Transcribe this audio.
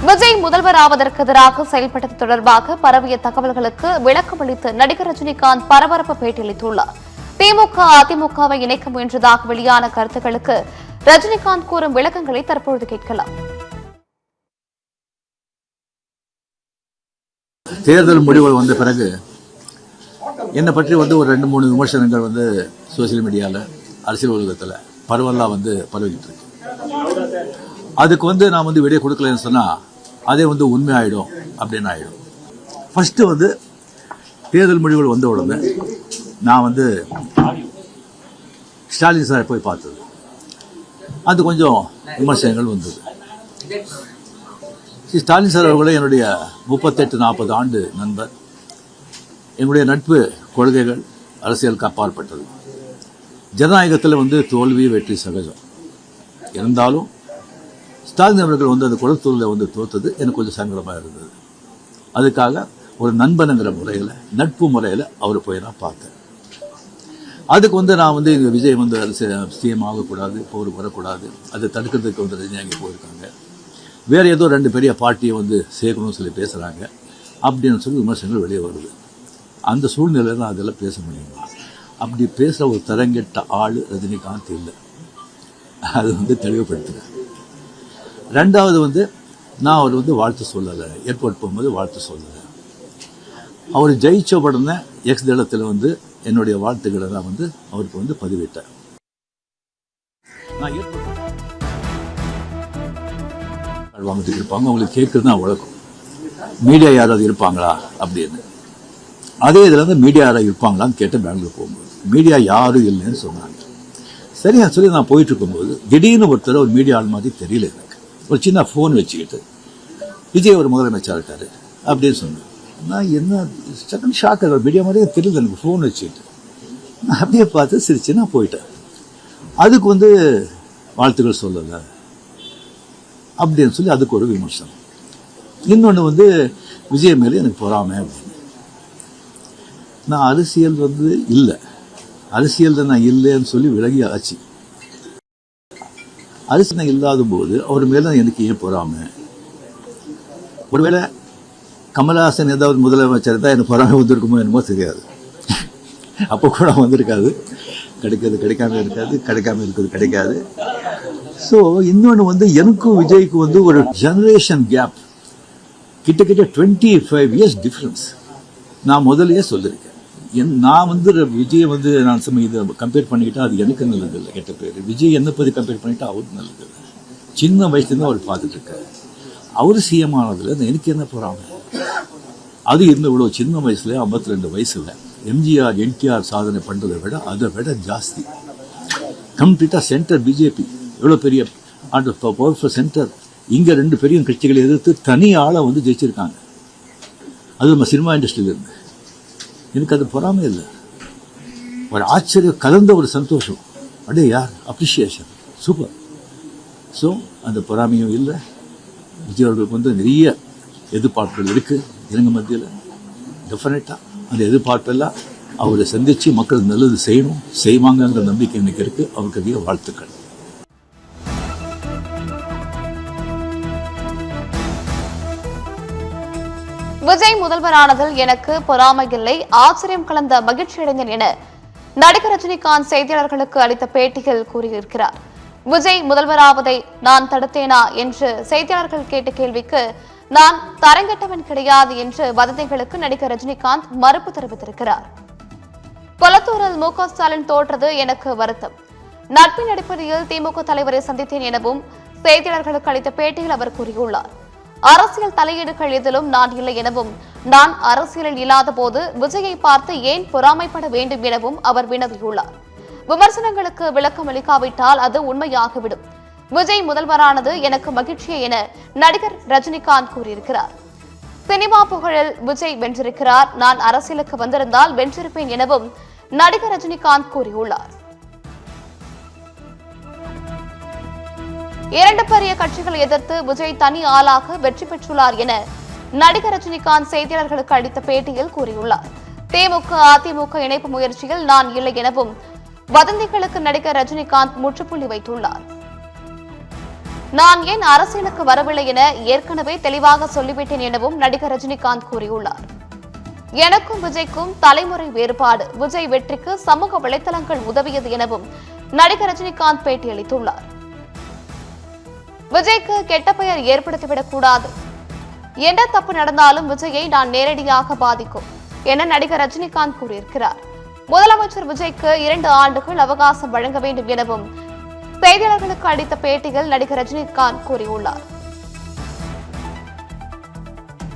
விஜய் முதல்வராவதற்கு எதிராக செயல்பட்டது தொடர்பாக பரவிய தகவல்களுக்கு விளக்கம் அளித்து நடிகர் ரஜினிகாந்த் பரபரப்பு பேட்டியளித்துள்ளார். திமுக அதிமுகவை இணைக்க முயன்றதாக வெளியான கருத்துக்களுக்கு ரஜினிகாந்த் கூறும் விளக்கங்களை தற்பொழுது கேட்கலாம். தேர்தல் முடிவுகள் வந்த பிறகு என்னை பற்றி ஒரு 2-3 விமர்சனங்கள் சோசியல் மீடியாவில் அரசியல் உலகத்தில் பரவலாக பரவிக்கிட்டு இருக்கு. அதுக்கு நான் விடை கொடுக்கலன்னு சொன்னால் அதே உண்மை ஆகிடும் அப்படின்னு ஆகிடும். ஃபஸ்ட்டு தேர்தல் முடிவுகள் வந்த உடனே நான் ஸ்டாலின் சாரை போய் பார்த்தது. அது கொஞ்சம் விமர்சனங்கள் வந்தது. ஸ்டாலின் சார் அவர்களே என்னுடைய 38-40 ஆண்டு நண்பர். என்னுடைய நட்பு கொள்கைகள் அரசியலுக்கு அப்பாற்பட்டது. ஜனநாயகத்தில் தோல்வி வெற்றி சகஜம். இருந்தாலும் ஸ்டாலின் அவர்கள் அந்த குளத்தூரில் தோற்றது எனக்கு கொஞ்சம் சங்கடமாக இருந்தது. அதுக்காக ஒரு நண்பனுங்கிற முறையில் நட்பு முறையில் அவரை போய் நான் பார்த்தேன். அதுக்கு நான் இங்கே விஜய் சிஎம் ஆகக்கூடாது, போர் வரக்கூடாது, அதை தடுக்கிறதுக்கு ரஜினி அங்கே போயிருக்காங்க, வேறு ஏதோ 2 பெரிய பார்ட்டியை சேர்க்கணும்னு சொல்லி பேசுகிறாங்க அப்படின்னு சொல்லி விமர்சனங்கள் வெளியே வருது. அந்த சூழ்நிலையில் நான் அதெல்லாம் பேச முடியுமா? அப்படி பேசுகிற ஒரு தரங்கெட்ட ஆள் ரஜினிகாந்த் இல்லை. அது தெளிவுபடுத்துகிறேன். ரெண்டாவது நான் அவர் வாழ்த்து சொல்லலை. ஏர்போர்ட் போகும்போது வாழ்த்து சொல்லலை. அவர் ஜெயிச்ச உடனே எக்ஸ் தளத்தில் என்னுடைய வாழ்த்துக்களை தான் அவருக்கு பதிவிட்டேன். நான் ஏர்போர்ட் வாங்கிட்டு இருப்பாங்க, அவங்களுக்கு கேட்குறது தான் வழக்கம். மீடியா யாராவது இருப்பாங்களா அப்படின்னு. அதே இதில் மீடியா யாராவது இருப்பாங்களான்னு கேட்டு பெங்களூர் போகும்போது மீடியா யாரும் இல்லைன்னு சொன்னாங்க. சரியா சொல்லி நான் போயிட்டு இருக்கும்போது திடீர்னு ஒருத்தர் ஒரு மீடியா ஆள் மாதிரி தெரியல. எனக்கு ஒரு சின்ன ஃபோன் வச்சுக்கிட்டு விஜய் ஒரு முதலமைச்சர் இருக்காரு அப்படின்னு சொன்னேன். நான் என்ன செகண்ட் ஷாக் மீடியா மாதிரியே தெரியல. எனக்கு ஃபோன் வச்சுக்கிட்டு நான் அப்படியே பார்த்து சிரிச்சு நான் போயிட்டேன். அதுக்கு வாழ்த்துக்கள் சொல்லலை அப்படின்னு சொல்லி அதுக்கு ஒரு விமர்சனம். இன்னொன்று விஜய் மேலே எனக்கு பொறாமை அப்படின்னு. நான் அரசியல் இல்லை, அரசியல் நான் இல்லைன்னு சொல்லி விலகி ஆச்சு. அரசியல் இல்லாத போது அவர் மேலே எனக்கு ஏன் பொறாமை? ஒருவேளை கமல்ஹாசன் ஏதாவது முதலமைச்சர் தான் எனக்கு பொறாமை வந்திருக்குமோ என்னமோ தெரியாது. அப்போ கூட வந்திருக்காது. கிடைக்கிறது கிடைக்காம இருக்காது, கிடைக்காம இருக்கிறது கிடைக்காது. ஸோ இன்னொன்று எனக்கும் விஜய்க்கு ஒரு ஜெனரேஷன் கேப், கிட்டத்தட்ட 25 இயர்ஸ் டிஃப்ரென்ஸ். நான் முதலையே சொல்லியிருக்கேன். நான் விஜய் நான் இதை கம்பேர் பண்ணிக்கிட்டா அது எனக்கு நல்லது இல்லை, கெட்ட பேர். விஜய் என்னை பற்றி கம்பேர் பண்ணிட்டா அவருக்கு நல்லது இல்லை. சின்ன வயசுலேருந்து அவர் பார்த்துட்டு இருக்காரு. அவர் சிஎம் ஆனதுல எனக்கு என்ன போகிறாங்க? அது இவ்வளோ சின்ன வயசுல 52 வயசுல எம்ஜிஆர் என்டிஆர் சாதனை பண்ணுறதை விட அதை விட ஜாஸ்தி. கம்ப்ளீட்டாக சென்டர் பிஜேபி எவ்வளோ பெரிய பவர்ஃபுல் சென்டர். இங்கே 2 பெரிய கட்சிகளை எதிர்த்து தனி ஆளை ஜெயிச்சிருக்காங்க. அது நம்ம சினிமா இண்டஸ்ட்ரியில் இருந்து. எனக்கு அது பொறாமை இல்லை, ஒரு ஆச்சரியம் கலந்த ஒரு சந்தோஷம். அப்படியே யார் அப்ரிஷியேஷன், சூப்பர். ஸோ அந்த பொறாமையும் இல்லை. விஜய் அவர்களுக்கு நிறைய எதிர்பார்ப்புகள் இருக்குது இலங்கை மத்தியில். டெஃபினட்டாக அந்த எதிர்பார்ப்பெல்லாம் அவரை சந்தித்து மக்கள் நல்லது செய்வாங்கன்ற நம்பிக்கை எனக்கு இருக்குது. அவருக்கு அதிக வாழ்த்துக்கள். விஜய் முதல்வரானதில் எனக்கு பொறாமை இல்லை, ஆச்சரியம் கலந்த மகிழ்ச்சி அடைந்தேன் என நடிகர் ரஜினிகாந்த் செய்தியாளர்களுக்கு அளித்த பேட்டியில் கூறியிருக்கிறார். விஜய் முதல்வராவதை நான் தடுத்தேனா என்று செய்தியாளர்கள் கேட்ட கேள்விக்கு நான் தரங்கெட்டவன் கிடையாது என்று வதந்திகளுக்கு நடிகர் ரஜினிகாந்த் மறுப்பு தெரிவித்திருக்கிறார். கொளத்தூரில் மு.க. ஸ்டாலின் தோற்றது எனக்கு வருத்தம். நட்பின் அடிப்படையில் திமுக தலைவரை சந்தித்தேன் எனவும் செய்தியாளர்களுக்கு அளித்த பேட்டியில் அவர் கூறியுள்ளார். அரசியல் தலையீடுகள் எதிலும் நான் இல்லை எனவும், நான் அரசியலில் இல்லாத போது விஜயை பார்த்து ஏன் பொறாமைப்பட வேண்டும் எனவும் அவர் வினவியுள்ளார். விமர்சனங்களுக்கு விளக்கம் அளிக்காவிட்டால் அது உண்மையாகிவிடும். விஜய் முதல்வரானது எனக்கு மகிழ்ச்சியே என நடிகர் ரஜினிகாந்த் கூறியிருக்கிறார். சினிமா புகழில் விஜய் வென்றிருக்கிறார், நான் அரசியலுக்கு வந்திருந்தால் வென்றிருப்பேன் எனவும் நடிகர் ரஜினிகாந்த் கூறியுள்ளார். 2 பெரிய கட்சிகளை எதிர்த்து விஜய் தனி ஆளாக வெற்றி பெற்றுள்ளார் என நடிகர் ரஜினிகாந்த் செய்தியாளர்களுக்கு அளித்த பேட்டியில் கூறியுள்ளார். திமுக அதிமுக இணைப்பு முயற்சியில் நான் இல்லை எனவும் வதந்திகளுக்கு நடிகர் ரஜினிகாந்த் முற்றுப்புள்ளி வைத்துள்ளார். நான் ஏன் அரசியலுக்கு வரவில்லை என ஏற்கனவே தெளிவாக சொல்லிவிட்டேன் எனவும் நடிகர் ரஜினிகாந்த் கூறியுள்ளார். எனக்கும் விஜய்க்கும் தலைமுறை வேறுபாடு. விஜய் வெற்றிக்கு சமூக வலைதளங்கள் உதவியது எனவும் நடிகர் ரஜினிகாந்த் பேட்டியளித்துள்ளார். விஜய்க்கு கெட்ட பெயர் ஏற்படுத்திவிடக் கூடாது. என்ன தப்பு நடந்தாலும் விஜயை நான் நேரடியாக பாதிக்கும் என நடிகர் ரஜினிகாந்த் கூறியிருக்கிறார். முதலமைச்சர் விஜய்க்கு 2 ஆண்டுகள் அவகாசம் வழங்க வேண்டும் எனவும் செய்தியாளர்களுக்கு அளித்த பேட்டியில் நடிகர் ரஜினிகாந்த் கூறியுள்ளார்.